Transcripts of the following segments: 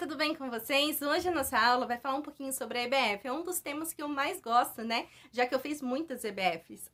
tudo bem com vocês? Hoje a nossa aula vai falar um pouquinho sobre a EBF. É um dos temas que eu mais gosto, né? Já que eu fiz muitas EBFs.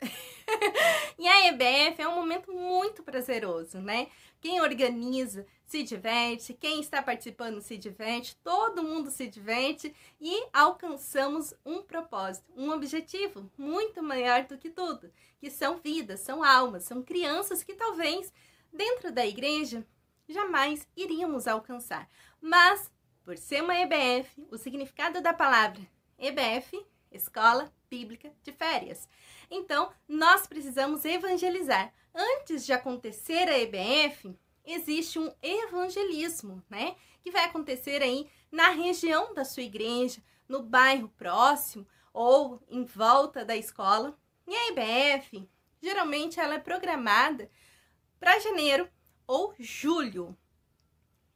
E a EBF é um momento muito prazeroso, né? Quem organiza se diverte, quem está participando se diverte, todo mundo se diverte e alcançamos um propósito, um objetivo muito maior do que tudo, que são vidas, são almas, são crianças que talvez dentro da igreja jamais iríamos alcançar. Mas, por ser uma EBF, o significado da palavra EBF, Escola Bíblica de Férias. Então, nós precisamos evangelizar. Antes de acontecer a EBF, existe um evangelismo, né? Que vai acontecer aí na região da sua igreja, no bairro próximo ou em volta da escola. E a EBF, geralmente, ela é programada para janeiro ou julho.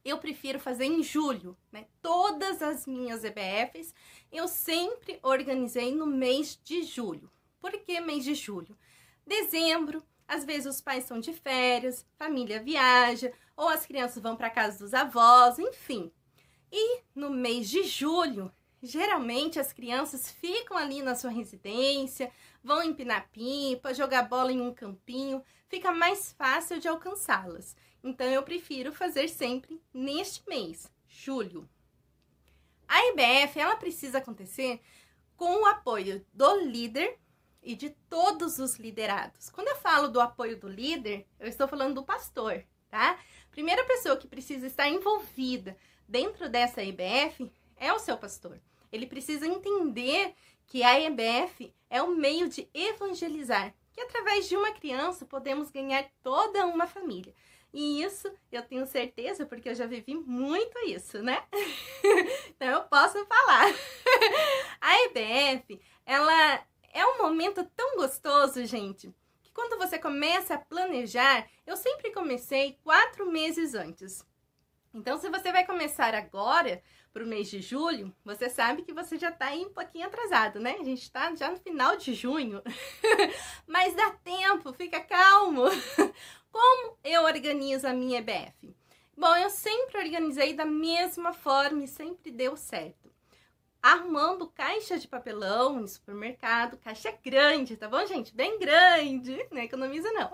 Eu prefiro fazer em julho, né? Todas as minhas EBFs eu sempre organizei no mês de julho. Por que mês de julho? Dezembro, às vezes os pais estão de férias, família viaja, ou as crianças vão para casa dos avós, enfim. E no mês de julho, geralmente as crianças ficam ali na sua residência, vão empinar pipa, jogar bola em um campinho, fica mais fácil de alcançá-las. Então, eu prefiro fazer sempre neste mês, julho. A EBF, ela precisa acontecer com o apoio do líder e de todos os liderados. Quando eu falo do apoio do líder, eu estou falando do pastor, tá? Primeira pessoa que precisa estar envolvida dentro dessa EBF é o seu pastor. Ele precisa entender que a EBF é um meio de evangelizar, que através de uma criança podemos ganhar toda uma família. E isso eu tenho certeza, porque eu já vivi muito isso, né? Então eu posso falar. A EBF, ela é um momento tão gostoso, gente, que quando você começa a planejar, eu sempre comecei 4 meses antes. Então, se você vai começar agora, para o mês de julho, você sabe que você já está aí um pouquinho atrasado, né? A gente está já no final de junho. Mas dá tempo, fica calmo. Como eu organizo a minha EBF? Bom, eu sempre organizei da mesma forma e sempre deu certo. Arrumando caixa de papelão no supermercado, caixa grande, tá bom, gente? Bem grande, não economiza não.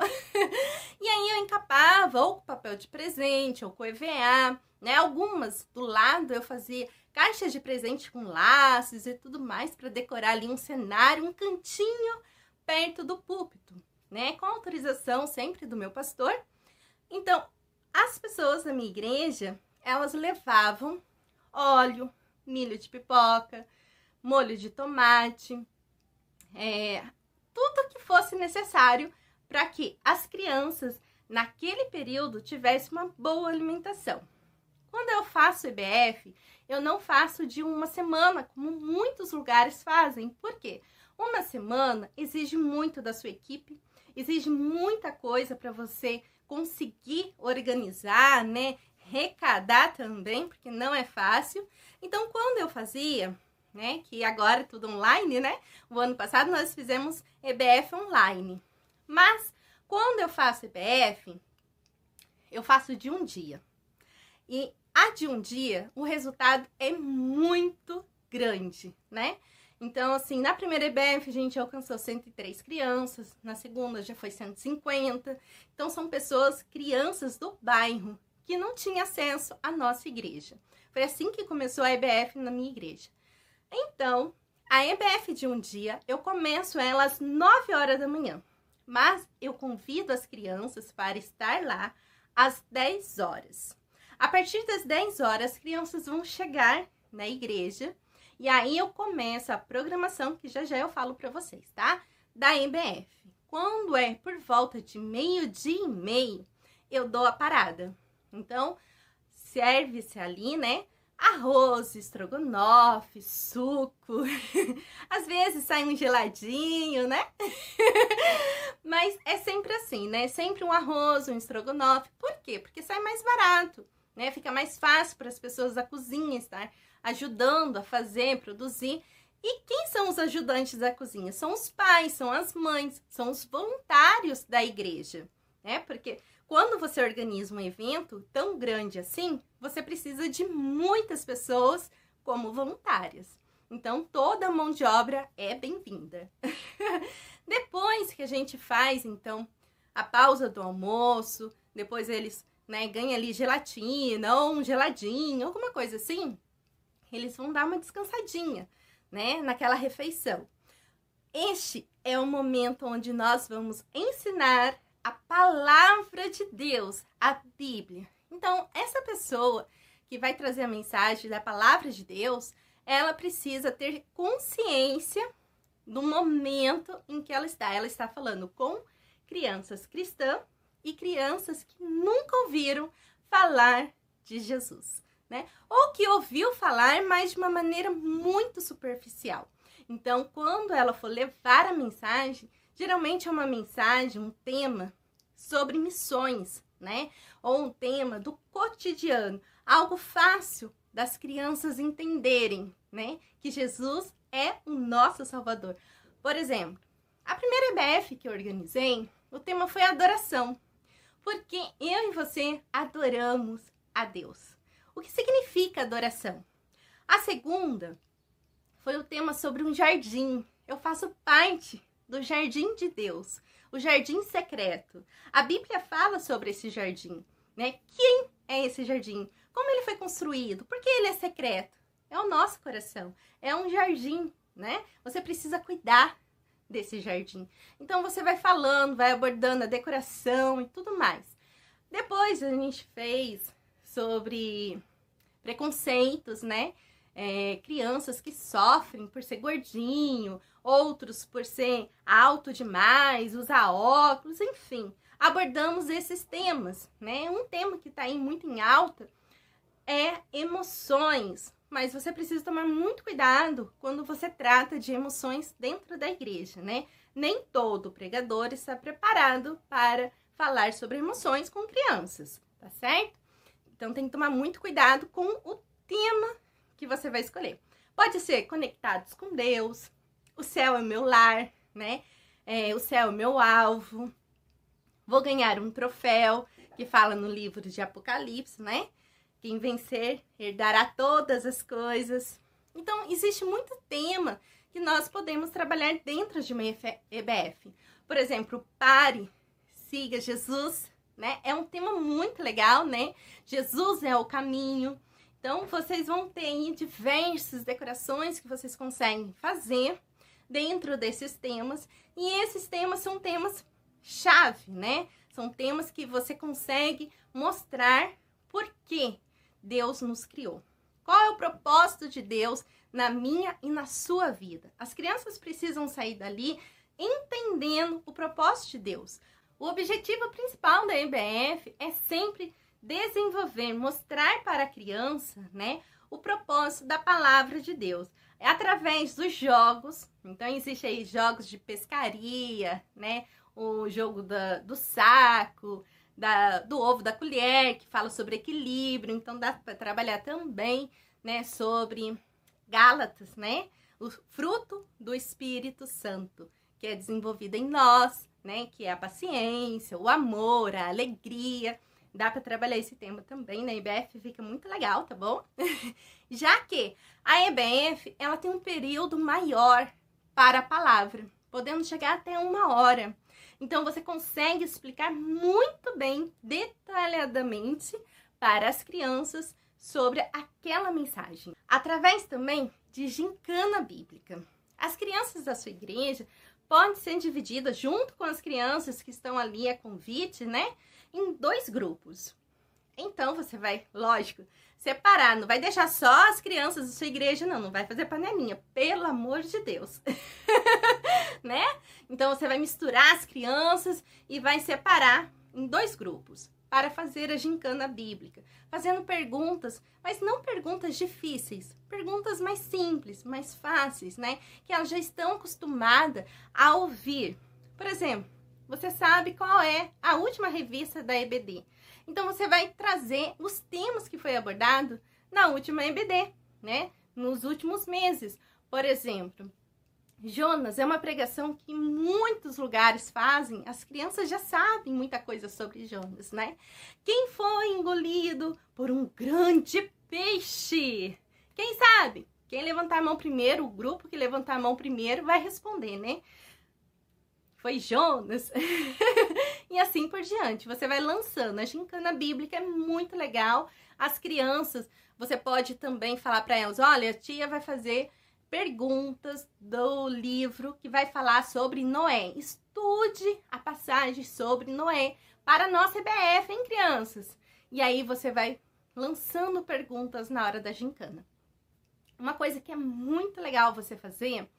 E aí eu encapava ou com papel de presente ou com EVA, né? Algumas do lado eu fazia caixas de presente com laços e tudo mais para decorar ali um cenário, um cantinho perto do púlpito, né? Com autorização sempre do meu pastor. Então, as pessoas da minha igreja, elas levavam óleo, milho de pipoca, molho de tomate, tudo que fosse necessário para que as crianças, naquele período, tivessem uma boa alimentação. Quando eu faço EBF, eu não faço de uma semana, como muitos lugares fazem. Por quê? Uma semana exige muito da sua equipe, exige muita coisa para você conseguir organizar, né? Arrecadar também, porque não é fácil. Então, quando eu fazia, né, que agora é tudo online, né? O ano passado nós fizemos EBF online. Mas, quando eu faço EBF, eu faço de um dia. E a de um dia, o resultado é muito grande, né? Então, assim, na primeira EBF a gente alcançou 103 crianças, na segunda já foi 150. Então, são pessoas, crianças do bairro, que não tinham acesso à nossa igreja. Foi assim que começou a EBF na minha igreja. Então, a EBF de um dia, eu começo ela às 9 horas da manhã. Mas eu convido as crianças para estar lá às 10 horas. A partir das 10 horas, as crianças vão chegar na igreja. E aí eu começo a programação, que já eu falo para vocês, tá? Da EBF. Quando é por volta de 12:30, eu dou a parada. Então, serve-se ali, né? Arroz, estrogonofe, suco. Às vezes sai um geladinho, né? Mas é sempre assim, né? Sempre um arroz, um estrogonofe. Por quê? Porque sai mais barato, né? Fica mais fácil para as pessoas da cozinha estar ajudando a fazer, produzir. E quem são os ajudantes da cozinha? São os pais, são as mães, são os voluntários da igreja, né? Porque quando você organiza um evento tão grande assim, você precisa de muitas pessoas como voluntárias. Então, toda a mão de obra é bem-vinda. Depois que a gente faz, então, a pausa do almoço, depois eles, né, ganham ali gelatina ou um geladinho, alguma coisa assim, eles vão dar uma descansadinha, né, naquela refeição. Este é o momento onde nós vamos ensinar a palavra de Deus, a Bíblia. Então, essa pessoa que vai trazer a mensagem da palavra de Deus, ela precisa ter consciência do momento em que ela está. Ela está falando com crianças cristãs e crianças que nunca ouviram falar de Jesus, né? Ou que ouviu falar, mas de uma maneira muito superficial. Então, quando ela for levar a mensagem, geralmente é uma mensagem, um tema sobre missões, né? Ou um tema do cotidiano, algo fácil das crianças entenderem, né? Que Jesus é o nosso Salvador. Por exemplo, a primeira EBF que eu organizei, o tema foi adoração. Porque eu e você adoramos a Deus. O que significa adoração? A segunda foi o tema sobre um jardim. Eu faço parte do jardim de Deus, o jardim secreto. A Bíblia fala sobre esse jardim, né? Quem é esse jardim? Como ele foi construído? Por que ele é secreto? É o nosso coração. É um jardim, né? Você precisa cuidar desse jardim. Então você vai falando, vai abordando a decoração e tudo mais. Depois a gente fez sobre preconceitos, né? Crianças que sofrem por ser gordinho, outros por ser alto demais, usar óculos, enfim. Abordamos esses temas, né? Um tema que está aí muito em alta é emoções, mas você precisa tomar muito cuidado quando você trata de emoções dentro da igreja, né? Nem todo pregador está preparado para falar sobre emoções com crianças, tá certo? Então tem que tomar muito cuidado com o tema que você vai escolher. Pode ser conectados com Deus, o céu é meu lar, né? O céu é meu alvo, vou ganhar um troféu, que fala no livro de Apocalipse, né? Quem vencer herdará todas as coisas. Então, existe muito tema que nós podemos trabalhar dentro de uma EBF. Por exemplo, pare, siga Jesus, né? É um tema muito legal, né? Jesus é o caminho. Então, vocês vão ter aí diversas decorações que vocês conseguem fazer dentro desses temas. E esses temas são temas chave, né? São temas que você consegue mostrar por que Deus nos criou. Qual é o propósito de Deus na minha e na sua vida? As crianças precisam sair dali entendendo o propósito de Deus. O objetivo principal da EBF é sempre desenvolver, mostrar para a criança, né, o propósito da palavra de Deus. É através dos jogos. Então, existe aí jogos de pescaria, né, o jogo do saco, do ovo da colher, que fala sobre equilíbrio. Então, dá para trabalhar também, né, sobre Gálatas, né, o fruto do Espírito Santo, que é desenvolvido em nós, né, que é a paciência, o amor, a alegria. Dá para trabalhar esse tema também na EBF, fica muito legal, tá bom? Já que a EBF, ela tem um período maior para a palavra, podendo chegar até 1 hora. Então, você consegue explicar muito bem, detalhadamente, para as crianças sobre aquela mensagem. Através também de gincana bíblica. As crianças da sua igreja podem ser divididas, junto com as crianças que estão ali a convite, né? Em 2 grupos. Então, você vai, lógico, separar. Não vai deixar só as crianças da sua igreja, não. Não vai fazer panelinha, pelo amor de Deus. Né? Então, você vai misturar as crianças e vai separar em 2 grupos para fazer a gincana bíblica. Fazendo perguntas, mas não perguntas difíceis. Perguntas mais simples, mais fáceis, né? Que elas já estão acostumadas a ouvir. Por exemplo, você sabe qual é a última revista da EBD. Então, você vai trazer os temas que foi abordado na última EBD, né? Nos últimos meses. Por exemplo, Jonas é uma pregação que muitos lugares fazem, as crianças já sabem muita coisa sobre Jonas, né? Quem foi engolido por um grande peixe? Quem sabe? Quem levantar a mão primeiro, o grupo que levantar a mão primeiro vai responder, né? Foi Jonas. E assim por diante. Você vai lançando. A gincana bíblica é muito legal. As crianças, você pode também falar para elas, olha, a tia vai fazer perguntas do livro que vai falar sobre Noé. Estude a passagem sobre Noé para a nossa EBF, hein, crianças? E aí você vai lançando perguntas na hora da gincana. Uma coisa que é muito legal você fazer,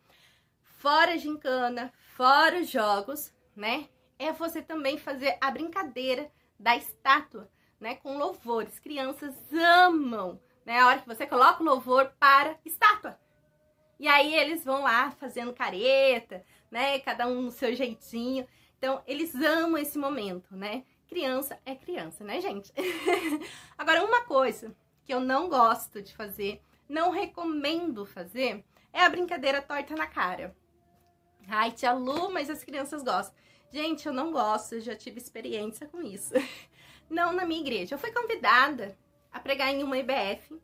fora a gincana, fora os jogos, né? É você também fazer a brincadeira da estátua, né? Com louvores. Crianças amam, né? A hora que você coloca o louvor para estátua. E aí eles vão lá fazendo careta, né? Cada um no seu jeitinho. Então, eles amam esse momento, né? Criança é criança, né, gente? Agora, uma coisa que eu não gosto de fazer, não recomendo fazer, é a brincadeira torta na cara. Ai, tia Lu, mas as crianças gostam. Gente, eu não gosto, eu já tive experiência com isso. Não na minha igreja. Eu fui convidada a pregar em uma EBF,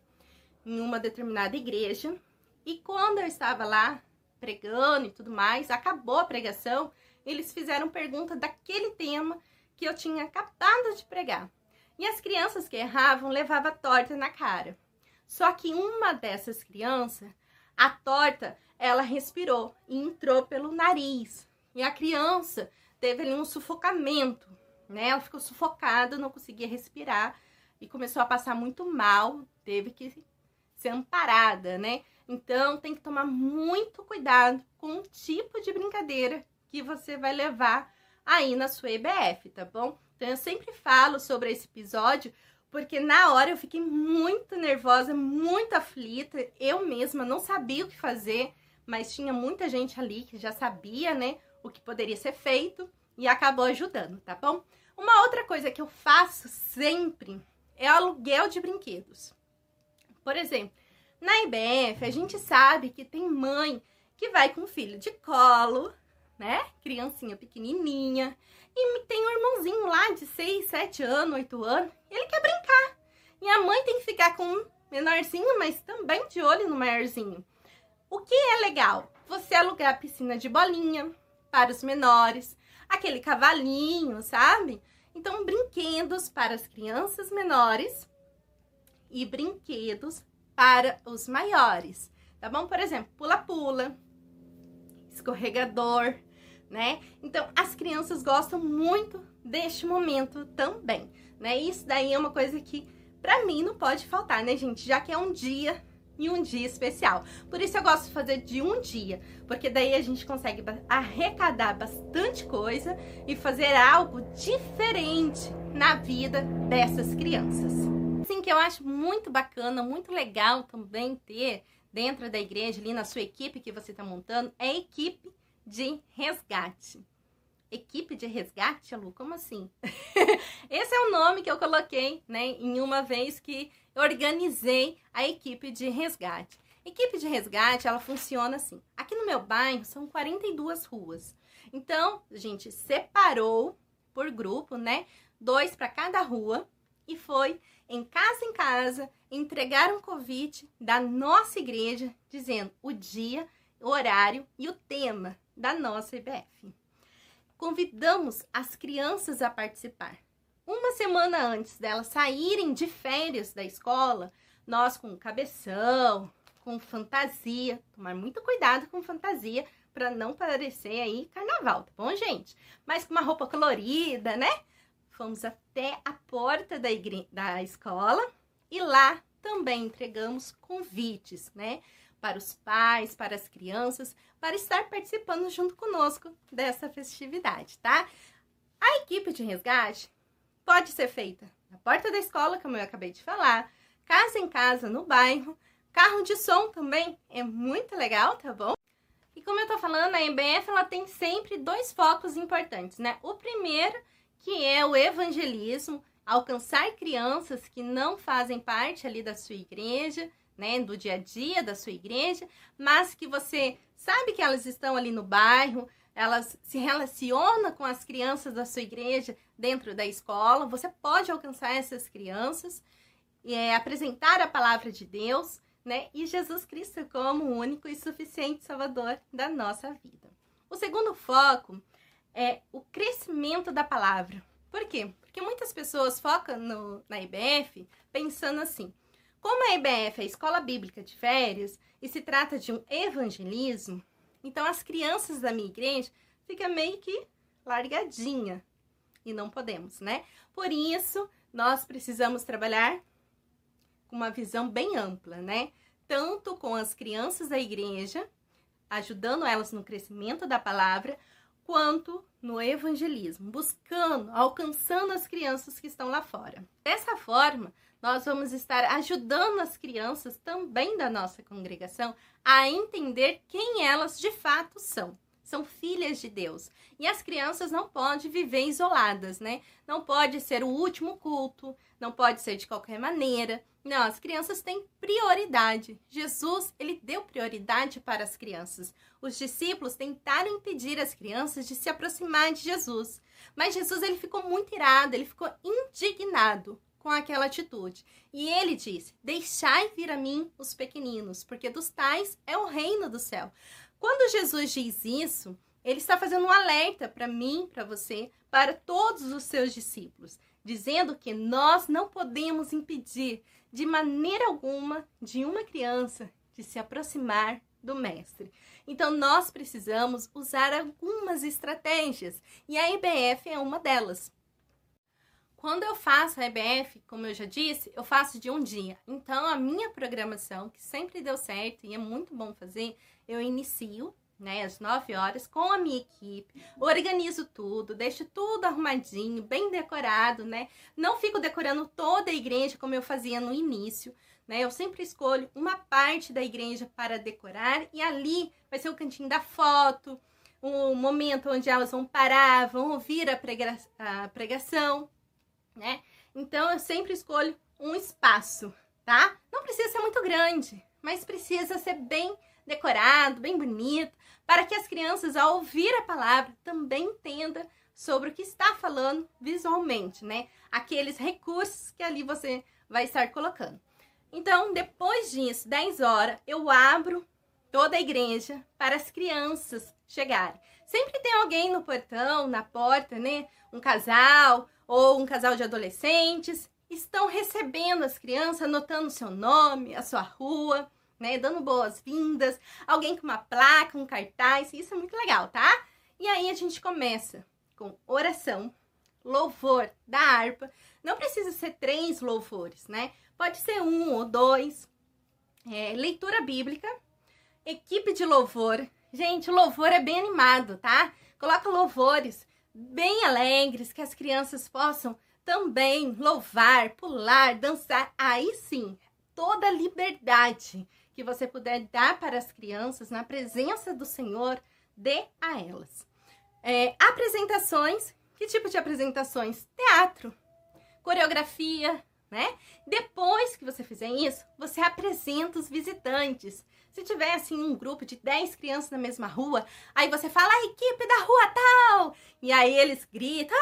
em uma determinada igreja. E quando eu estava lá pregando e tudo mais, acabou a pregação, eles fizeram pergunta daquele tema que eu tinha acabado de pregar. E as crianças que erravam levavam torta na cara. Só que uma dessas crianças, a torta, ela respirou e entrou pelo nariz. E a criança teve ali um sufocamento, né? Ela ficou sufocada, não conseguia respirar e começou a passar muito mal, teve que ser amparada, né? Então, tem que tomar muito cuidado com o tipo de brincadeira que você vai levar aí na sua EBF, tá bom? Então, eu sempre falo sobre esse episódio, porque na hora eu fiquei muito nervosa, muito aflita. Eu mesma não sabia o que fazer, mas tinha muita gente ali que já sabia, né, o que poderia ser feito e acabou ajudando, tá bom? Uma outra coisa que eu faço sempre é aluguel de brinquedos. Por exemplo, na IBF, a gente sabe que tem mãe que vai com filho de colo, né? Criancinha pequenininha. E tem um irmãozinho lá de 6, 7 anos, 8 anos. Ele quer brincar. E a mãe tem que ficar com um menorzinho, mas também de olho no maiorzinho. O que é legal? Você alugar a piscina de bolinha para os menores. Aquele cavalinho, sabe? Então, brinquedos para as crianças menores e brinquedos para os maiores, tá bom? Por exemplo, pula-pula, escorregador, né? Então, as crianças gostam muito deste momento também, né? Isso daí é uma coisa que, pra mim, não pode faltar, né, gente? Já que é um dia e um dia especial. Por isso eu gosto de fazer de um dia, porque daí a gente consegue arrecadar bastante coisa e fazer algo diferente na vida dessas crianças. Assim, que eu acho muito bacana, muito legal também ter dentro da igreja, ali na sua equipe que você está montando, é a equipe de resgate. Equipe de resgate, Lu? Como assim? Esse é o nome que eu coloquei, né, em uma vez que eu organizei a equipe de resgate. Equipe de resgate, ela funciona assim. Aqui no meu bairro são 42 ruas. Então, a gente separou por grupo, né, 2 para cada rua e foi em casa, entregar um convite da nossa igreja, dizendo o dia, o horário e o tema da nossa IBF. Convidamos as crianças a participar. Uma semana antes delas saírem de férias da escola, nós com cabeção, com fantasia, tomar muito cuidado com fantasia para não parecer aí carnaval, tá bom, gente? Mas com uma roupa colorida, né? Fomos até a porta da escola e lá também entregamos convites, né? Para os pais, para as crianças, para estar participando junto conosco dessa festividade, tá? A equipe de resgate pode ser feita na porta da escola, como eu acabei de falar, casa em casa, no bairro, carro de som também é muito legal, tá bom? E como eu tô falando, a EBF, ela tem sempre 2 focos importantes, né? O primeiro, que é o evangelismo, alcançar crianças que não fazem parte ali da sua igreja, né, do dia a dia da sua igreja, mas que você sabe que elas estão ali no bairro, elas se relacionam com as crianças da sua igreja dentro da escola. Você pode alcançar essas crianças e apresentar a palavra de Deus, né, e Jesus Cristo como o único e suficiente Salvador da nossa vida. O segundo foco é o crescimento da palavra. Por quê? Porque muitas pessoas focam na IBF pensando assim: como a IBF é a Escola Bíblica de Férias e se trata de um evangelismo, então as crianças da minha igreja ficam meio que largadinha. E não podemos, né? Por isso, nós precisamos trabalhar com uma visão bem ampla, né? Tanto com as crianças da igreja, ajudando elas no crescimento da palavra, quanto no evangelismo, buscando, alcançando as crianças que estão lá fora. Dessa forma, nós vamos estar ajudando as crianças também da nossa congregação a entender quem elas de fato são. São filhas de Deus. E as crianças não podem viver isoladas, né? Não pode ser o último culto, não pode ser de qualquer maneira. Não, as crianças têm prioridade. Jesus, ele deu prioridade para as crianças. Os discípulos tentaram impedir as crianças de se aproximar de Jesus. Mas Jesus, ele ficou muito irado, ele ficou indignado com aquela atitude. E ele disse: deixai vir a mim os pequeninos, porque dos tais é o reino do céu. Quando Jesus diz isso, ele está fazendo um alerta para mim, para você, para todos os seus discípulos, dizendo que nós não podemos impedir de maneira alguma de uma criança de se aproximar do mestre. Então, nós precisamos usar algumas estratégias, e a IBF é uma delas. Quando eu faço a IBF, como eu já disse, eu faço de um dia. Então, a minha programação, que sempre deu certo e é muito bom fazer, eu inicio, né, às 9 horas com a minha equipe, organizo tudo, deixo tudo arrumadinho, bem decorado, né? Não fico decorando toda a igreja como eu fazia no início, né? Eu sempre escolho uma parte da igreja para decorar e ali vai ser o cantinho da foto, o momento onde elas vão parar, vão ouvir a pregação, né? Então, eu sempre escolho um espaço, tá? Não precisa ser muito grande, mas precisa ser bem decorado, bem bonito, para que as crianças, ao ouvir a palavra, também entendam sobre o que está falando visualmente, né? Aqueles recursos que ali você vai estar colocando. Então, depois disso, 10 horas, eu abro toda a igreja para as crianças chegarem. Sempre tem alguém no portão, na porta, né? Um casal ou um casal de adolescentes estão recebendo as crianças, anotando o seu nome, a sua rua, né, dando boas-vindas, alguém com uma placa, um cartaz, isso é muito legal, tá? E aí a gente começa com oração, louvor da harpa, não precisa ser 3 louvores, né? Pode ser 1 ou 2, leitura bíblica, equipe de louvor. Gente, o louvor é bem animado, tá? Coloca louvores bem alegres, que as crianças possam também louvar, pular, dançar. Aí sim, toda a liberdade que você puder dar para as crianças na presença do Senhor, dê a elas. Apresentações, que tipo de apresentações? Teatro, coreografia, né? Depois que você fizer isso, você apresenta os visitantes. Se tiver, assim, um grupo de 10 crianças na mesma rua, aí você fala, a equipe da rua tal! E aí eles gritam,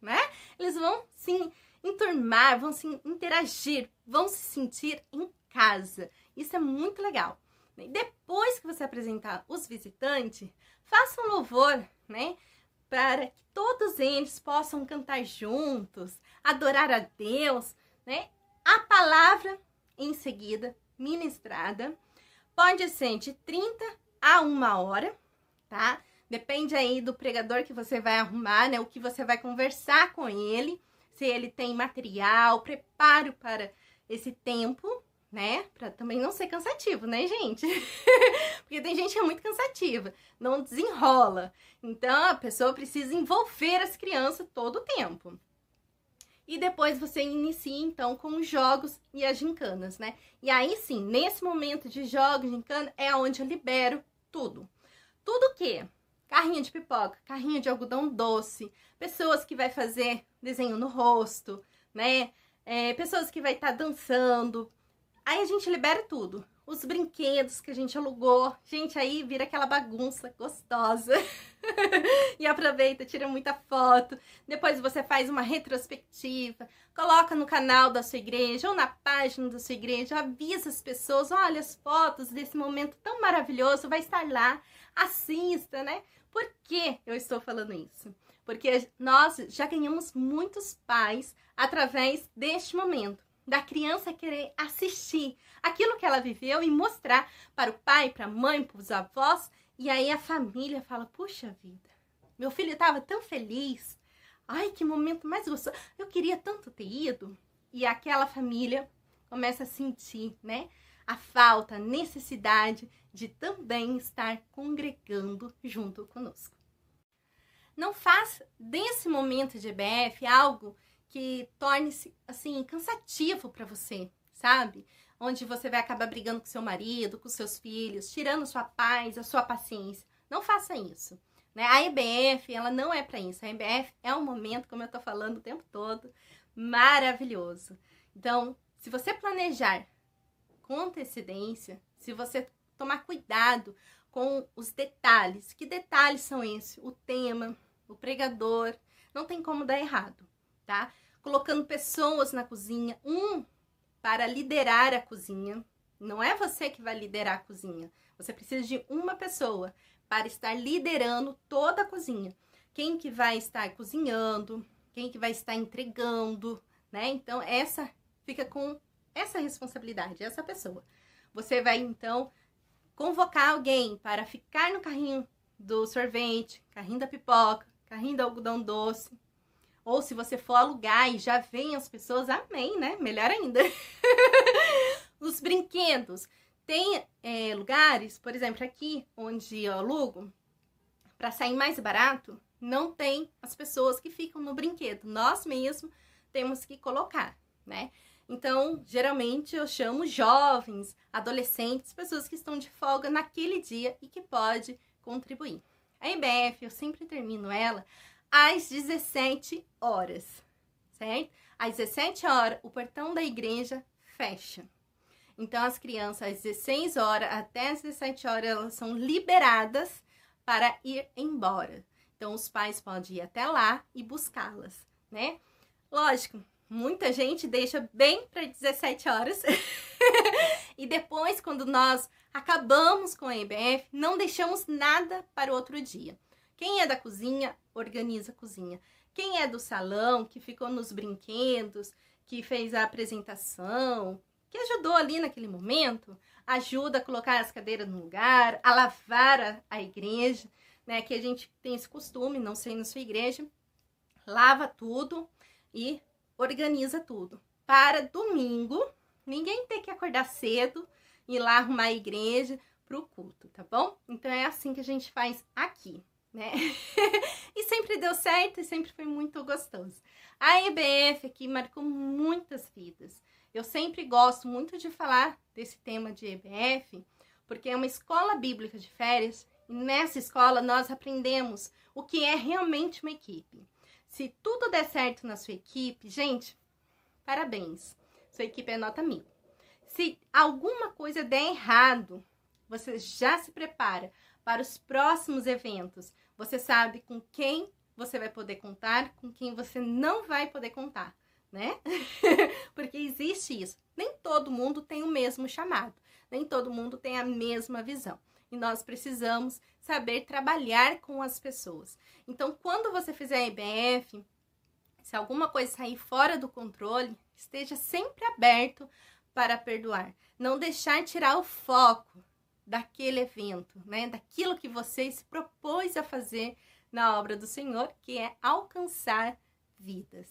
né? Eles vão se enturmar, vão se interagir, vão se sentir em casa. Isso é muito legal. Depois que você apresentar os visitantes, faça um louvor, né? Para que todos eles possam cantar juntos, adorar a Deus, né? A palavra em seguida, ministrada, pode ser de 30 a 1 hora, tá? Depende aí do pregador que você vai arrumar, né? O que você vai conversar com ele, se ele tem material, preparo para esse tempo, né? Para também não ser cansativo, né, gente? Porque tem gente que é muito cansativa, não desenrola. Então, a pessoa precisa envolver as crianças todo o tempo. E depois você inicia, então, com os jogos e as gincanas, né? E aí, sim, nesse momento de jogos, gincana, é onde eu libero tudo. Tudo que carrinho de pipoca, carrinho de algodão doce, pessoas que vai fazer desenho no rosto, né? Pessoas que vai estar dançando. Aí a gente libera tudo. Os brinquedos que a gente alugou. Gente, aí vira aquela bagunça gostosa. E aproveita, tira muita foto. Depois você faz uma retrospectiva. Coloca no canal da sua igreja ou na página da sua igreja. Avisa as pessoas. Olha, as fotos desse momento tão maravilhoso. Vai estar lá. Assista, né? Por que eu estou falando isso? Porque nós já ganhamos muitos pais através deste momento. Da criança querer assistir aquilo que ela viveu e mostrar para o pai, para a mãe, para os avós. E aí a família fala, puxa vida, meu filho estava tão feliz. Ai, que momento mais gostoso. Eu queria tanto ter ido. E aquela família começa a sentir, né, a falta, a necessidade de também estar congregando junto conosco. Não faça desse momento de EBF algo que torne-se, assim, cansativo para você, sabe? Onde você vai acabar brigando com seu marido, com seus filhos, tirando sua paz, a sua paciência. Não faça isso, né? A EBF, ela não é para isso. A EBF é um momento, como eu tô falando o tempo todo, maravilhoso. Então, se você planejar com antecedência, se você tomar cuidado com os detalhes, que detalhes são esses? O tema, o pregador, não tem como dar errado, tá? Colocando pessoas na cozinha, para liderar a cozinha. Não é você que vai liderar a cozinha. Você precisa de uma pessoa para estar liderando toda a cozinha. Quem que vai estar cozinhando, quem que vai estar entregando, né? Então, essa fica com essa responsabilidade, essa pessoa. Você vai, então, convocar alguém para ficar no carrinho do sorvete, carrinho da pipoca, carrinho do algodão doce. Ou se você for alugar e já vem as pessoas, amém, né? Melhor ainda. Os brinquedos. Tem lugares, por exemplo, aqui onde eu alugo, para sair mais barato, não tem as pessoas que ficam no brinquedo. Nós mesmos temos que colocar, né? Então, geralmente eu chamo jovens, adolescentes, pessoas que estão de folga naquele dia e que pode contribuir. A EBF, eu sempre termino ela às 17 horas, certo? Às 17 horas, o portão da igreja fecha. Então, as crianças, às 16 horas até às 17 horas, elas são liberadas para ir embora. Então, os pais podem ir até lá e buscá-las, né? Lógico, muita gente deixa bem para 17 horas. E depois, quando nós acabamos com a EBF, não deixamos nada para o outro dia. Quem é da cozinha, organiza a cozinha. Quem é do salão, que ficou nos brinquedos, que fez a apresentação, que ajudou ali naquele momento, ajuda a colocar as cadeiras no lugar, a lavar a igreja, né? Que a gente tem esse costume, não sei na sua igreja, lava tudo e organiza tudo. Para domingo, ninguém tem que acordar cedo, ir lá arrumar a igreja para o culto, tá bom? Então é assim que a gente faz aqui, né? E sempre deu certo e sempre foi muito gostoso. A EBF aqui marcou muitas vidas. Eu sempre gosto muito de falar desse tema de EBF, porque é uma escola bíblica de férias e nessa escola nós aprendemos o que é realmente uma equipe. Se tudo der certo na sua equipe, gente, parabéns. Sua equipe é nota 1000. Se alguma coisa der errado, você já se prepara para os próximos eventos. Você sabe com quem você vai poder contar, com quem você não vai poder contar, né? Porque existe isso. Nem todo mundo tem o mesmo chamado. Nem todo mundo tem a mesma visão. E nós precisamos saber trabalhar com as pessoas. Então, quando você fizer a EBF, se alguma coisa sair fora do controle, esteja sempre aberto para perdoar. Não deixar tirar o foco daquele evento, né? Daquilo que você se propôs a fazer na obra do Senhor, que é alcançar vidas.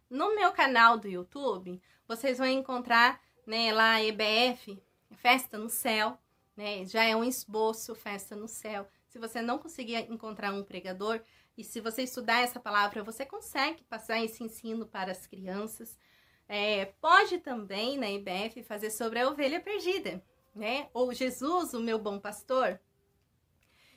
No meu canal do YouTube, vocês vão encontrar, né, lá a EBF, Festa no Céu, né? Já é um esboço, Festa no Céu. Se você não conseguir encontrar um pregador, e se você estudar essa palavra, você consegue passar esse ensino para as crianças. Pode também, na EBF, fazer sobre a ovelha perdida, né? Ou Jesus, o meu bom pastor.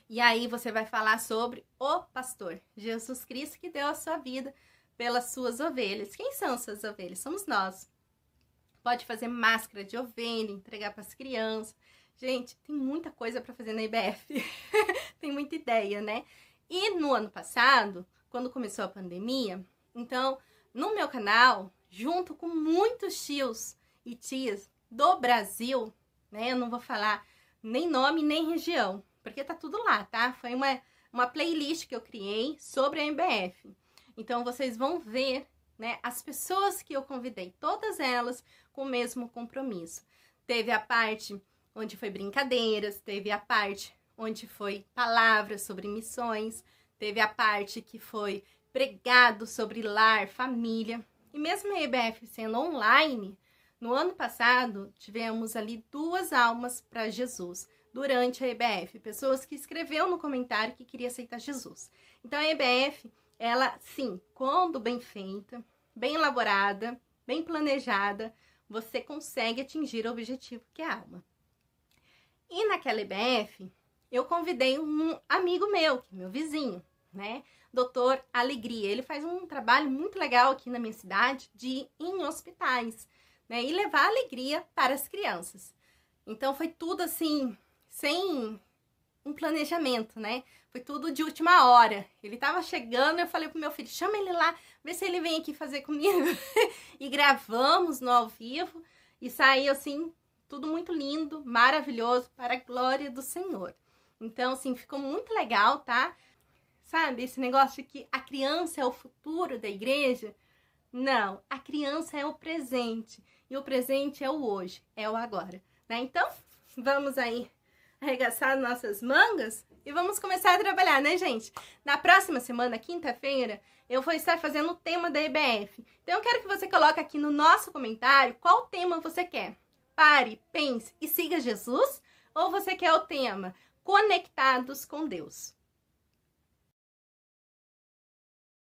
E aí você vai falar sobre o pastor, Jesus Cristo, que deu a sua vida pelas suas ovelhas. Quem são suas ovelhas? Somos nós. Pode fazer máscara de ovelha, entregar para as crianças. Gente, tem muita coisa para fazer na IBF. Tem muita ideia, né? E no ano passado, quando começou a pandemia, então, no meu canal, junto com muitos tios e tias do Brasil, né? Eu não vou falar nem nome, nem região, porque tá tudo lá, tá? Foi uma playlist que eu criei sobre a IBF. Então, vocês vão ver, né, as pessoas que eu convidei, todas elas com o mesmo compromisso. Teve a parte onde foi brincadeiras, teve a parte onde foi palavras sobre missões, teve a parte que foi pregado sobre lar, família. E mesmo a IBF sendo online, no ano passado tivemos ali 2 almas para Jesus durante a IBF. Pessoas que escreveram no comentário que queria aceitar Jesus. Então a IBF, ela sim, quando bem feita, bem elaborada, bem planejada, você consegue atingir o objetivo que é a alma. E naquela IBF, eu convidei um amigo meu, que é meu vizinho, né? Doutor Alegria. Ele faz um trabalho muito legal aqui na minha cidade de ir em hospitais, né? E levar alegria para as crianças. Então foi tudo assim, sem um planejamento, né? Foi tudo de última hora. Ele tava chegando, eu falei pro meu filho, chama ele lá, vê se ele vem aqui fazer comigo. E gravamos no ao vivo e saiu assim, tudo muito lindo, maravilhoso, para a glória do Senhor. Então, assim, ficou muito legal, tá? Sabe, esse negócio de que a criança é o futuro da igreja? Não, a criança é o presente. E o presente é o hoje, é o agora, né? Então, vamos aí arregaçar nossas mangas e vamos começar a trabalhar, né, gente? Na próxima semana, quinta-feira, eu vou estar fazendo o tema da IBF. Então, eu quero que você coloque aqui no nosso comentário qual tema você quer. Pare, pense e siga Jesus? Ou você quer o tema Conectados com Deus?